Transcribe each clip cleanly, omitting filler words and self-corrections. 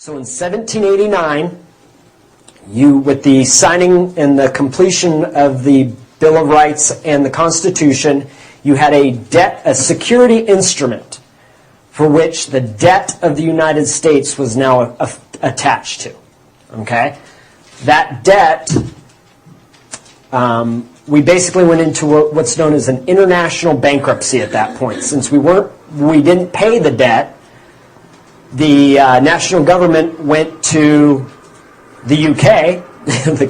So in 1789, with the signing and the completion of the Bill of Rights and the Constitution, you had a security instrument for which the debt of the United States was now attached to. Okay? That debt, we basically went into what's known as an international bankruptcy at that point. Since we didn't pay the debt, the national government went to the UK, the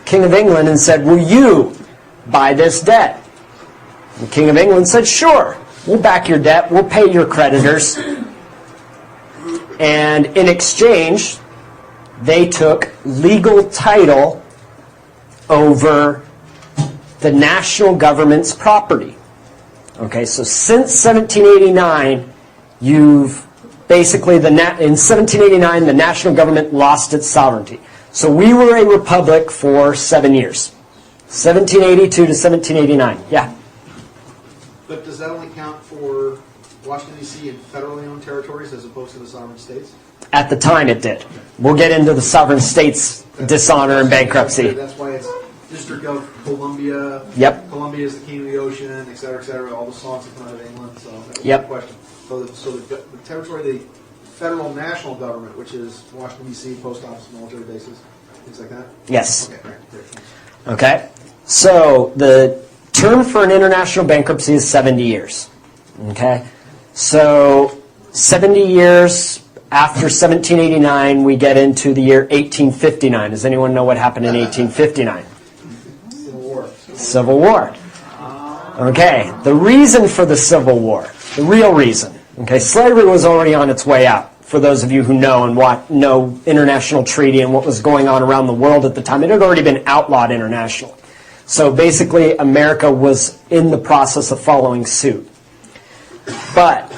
King of England, and said, "Will you buy this debt?" The King of England said, "Sure, we'll back your debt, we'll pay your creditors." And in exchange, they took legal title over the national government's property. Okay, so since 1789, in 1789, the national government lost its sovereignty. So we were a republic for 7 years. 1782 to 1789, yeah. But does that only count for Washington, D.C. and federally owned territories as opposed to the sovereign states? At the time it did. We'll get into the sovereign states dishonor and bankruptcy. That's why it's District of Columbia. Yep. Columbia is the king of the ocean, et cetera, all the songs that come out of England. So that's yep. the question. So the territory, the federal national government, which is Washington, D.C., post office, military bases, things like that? Yes. Okay, great. Okay. So the term for an international bankruptcy is 70 years. Okay. So 70 years after 1789, we get into the year 1859. Does anyone know what happened in 1859? Civil War. Civil War. Okay. The reason for the Civil War, the real reason. Okay, slavery was already on its way out. For those of you who know and know international treaty and what was going on around the world at the time, it had already been outlawed internationally. So basically, America was in the process of following suit. But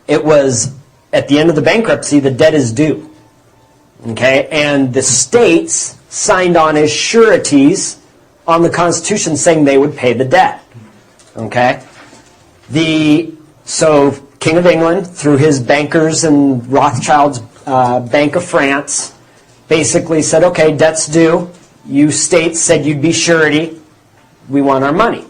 it was, at the end of the bankruptcy, the debt is due. Okay, and the states signed on as sureties on the Constitution saying they would pay the debt. Okay? So King of England, through his bankers and Rothschild's Bank of France, basically said, okay, debt's due. You states said you'd be surety. We want our money.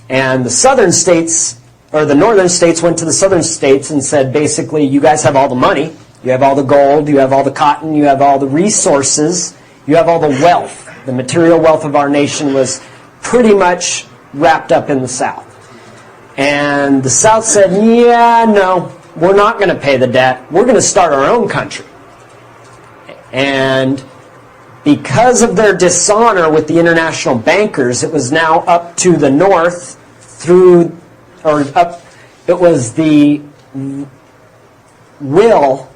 And the southern states, or the northern states, went to the southern states and said, basically, you guys have all the money. You have all the gold. You have all the cotton. You have all the resources. You have all the wealth. The material wealth of our nation was pretty much wrapped up in the South. And the South said, yeah, no, we're not going to pay the debt. We're going to start our own country. And because of their dishonor with the international bankers, it was now up to the North it was the will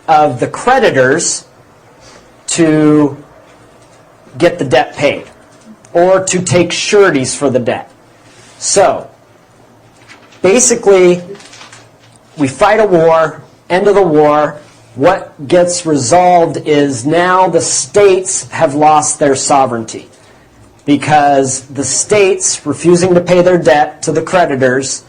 of the creditors to get the debt paid or to take sureties for the debt. So, basically, we fight a war, end of the war. What gets resolved is now the states have lost their sovereignty because the states, refusing to pay their debt to the creditors,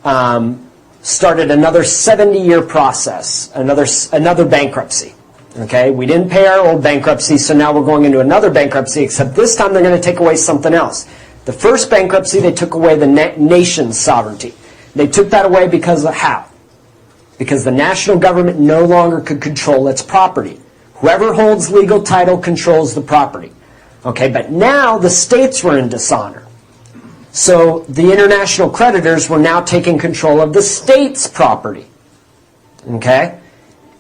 started another 70-year process, another bankruptcy. Okay, we didn't pay our old bankruptcy, so now we're going into another bankruptcy, except this time they're going to take away something else. The first bankruptcy, they took away the nation's sovereignty. They took that away because of how? Because the national government no longer could control its property. Whoever holds legal title controls the property. Okay, but now the states were in dishonor. So the international creditors were now taking control of the state's property. Okay?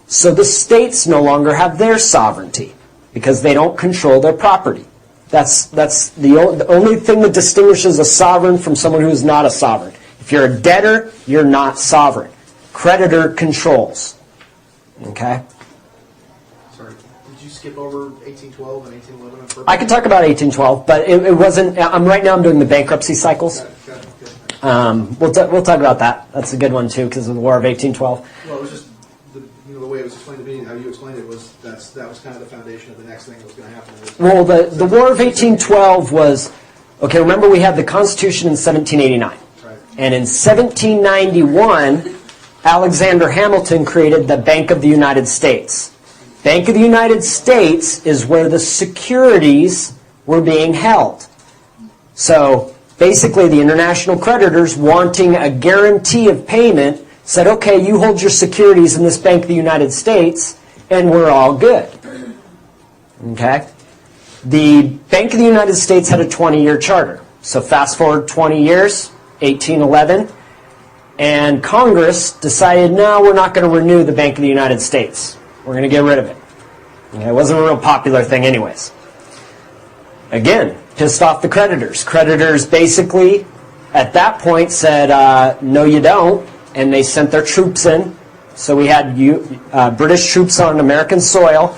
So the states no longer have their sovereignty because they don't control their property. That's the only thing that distinguishes a sovereign from someone who is not a sovereign. If you're a debtor, you're not sovereign. Creditor controls. Okay? Sorry, did you skip over 1812 and 1811 on purpose? I could talk about 1812, but it wasn't. Right now I'm doing the bankruptcy cycles. Got it. We'll talk about that. That's a good one too because of the War of 1812. Well, it was just the way it was explained to me, how you explained it was that was kind of the foundation of the next thing that was going to happen. Well, the War of 1812 was, okay, remember we had the Constitution in 1789. Right. And in 1791, Alexander Hamilton created the Bank of the United States. Bank of the United States is where the securities were being held. So basically the international creditors, wanting a guarantee of payment, said, okay, you hold your securities in this Bank of the United States and we're all good. Okay? The Bank of the United States had a 20-year charter. So fast forward 20 years, 1811, and Congress decided, no, we're not going to renew the Bank of the United States. We're going to get rid of it. Okay, it wasn't a real popular thing anyways. Again, pissed off the creditors. Creditors basically, at that point, said, no, you don't, and they sent their troops in. So we had British troops on American soil,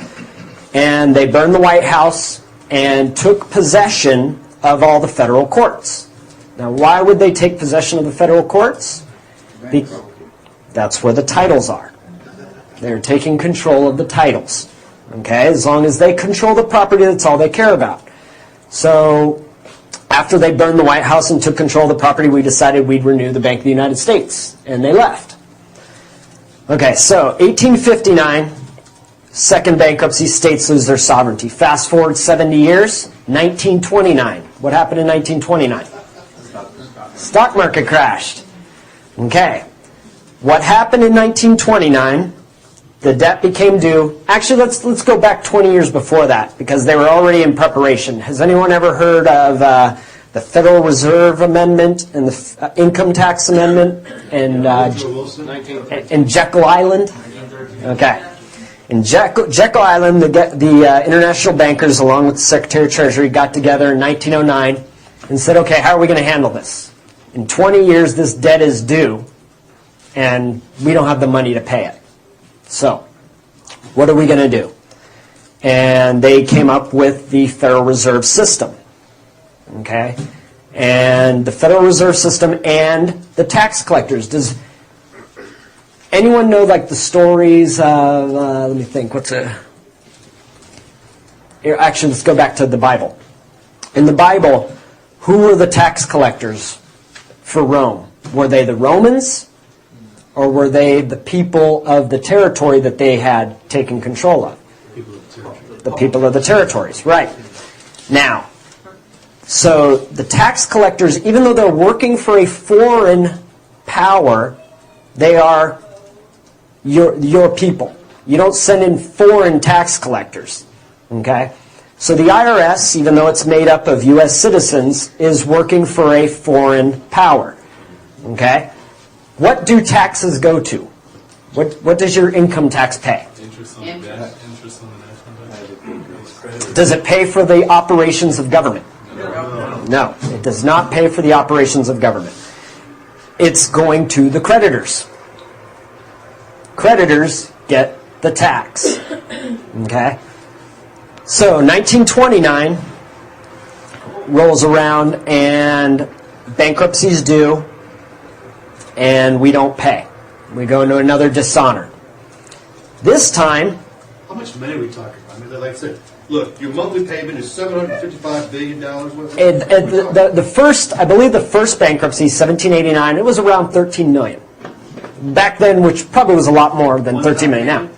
and they burned the White House and took possession of all the federal courts. Now, why would they take possession of the federal courts? That's where the titles are. They're taking control of the titles. Okay, as long as they control the property, that's all they care about. So, after they burned the White House and took control of the property, we decided we'd renew the Bank of the United States, and they left. Okay, so 1859, second bankruptcy, states lose their sovereignty. Fast forward 70 years, 1929. What happened in 1929? Stock market crashed. Okay. What happened in 1929? The debt became due. Actually, let's go back 20 years before that, because they were already in preparation. Has anyone ever heard of the Federal Reserve Amendment and the Income Tax Amendment in Jekyll Island? Okay. In Jekyll Island, the international bankers, along with the Secretary of Treasury, got together in 1909 and said, okay, how are we going to handle this? In 20 years, this debt is due, and we don't have the money to pay it. So, what are we going to do? And they came up with the Federal Reserve System. Okay? And the Federal Reserve System and the tax collectors. Does anyone know, like, the stories of, let me think, actually, let's go back to the Bible. In the Bible, who were the tax collectors for Rome? Were they the Romans, or were they the people of the territory that they had taken control of? The people of the territories, right. Now, so the tax collectors, even though they're working for a foreign power, they are your people. You don't send in foreign tax collectors, okay? So the IRS, even though it's made up of U.S. citizens, is working for a foreign power, okay? What do taxes go to? What does your income tax pay? Interest on the debt. Interest on the national debt. Does it pay for the operations of government? No, it does not pay for the operations of government. It's going to the creditors. Creditors get the tax. Okay? So 1929 rolls around and bankruptcy's due, and we don't pay. We go into another dishonor. This time, how much money are we talking about? I mean, like I said, look, your monthly payment is $755 billion. I believe the first bankruptcy, 1789, it was around 13 million. Back then, which probably was a lot more than 13 million now.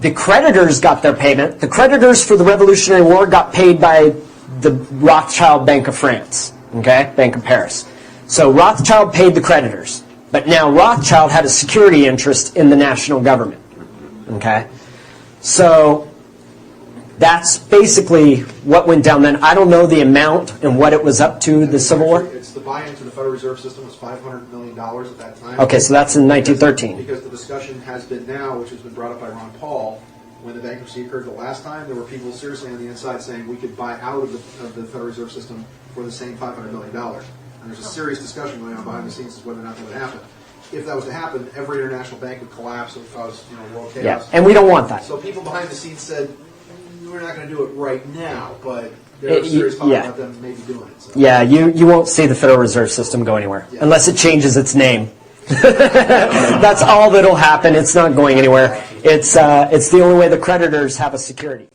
The creditors got their payment. The creditors for the Revolutionary War got paid by the Rothschild Bank of France, okay, Bank of Paris. So Rothschild paid the creditors, but now Rothschild had a security interest in the national government, okay? So that's basically what went down then. I don't know the amount and what it was up to, the Civil War. It's the buy-in to the Federal Reserve System was $500 million at that time. Okay, so that's in 1913. Because the discussion has been now, which has been brought up by Ron Paul, when the bankruptcy occurred the last time, there were people seriously on the inside saying we could buy out of the Federal Reserve System for the same $500 million. And there's a serious discussion going on behind the scenes as to whether or not that would happen. If that was to happen, every international bank would collapse. It would cause world chaos. Yeah, and we don't want that. So people behind the scenes said, we're not going to do it right now, but there's serious talk about them maybe doing it. So. Yeah, you won't see the Federal Reserve System go anywhere unless it changes its name. That's all that'll happen. It's not going anywhere. It's the only way the creditors have a security.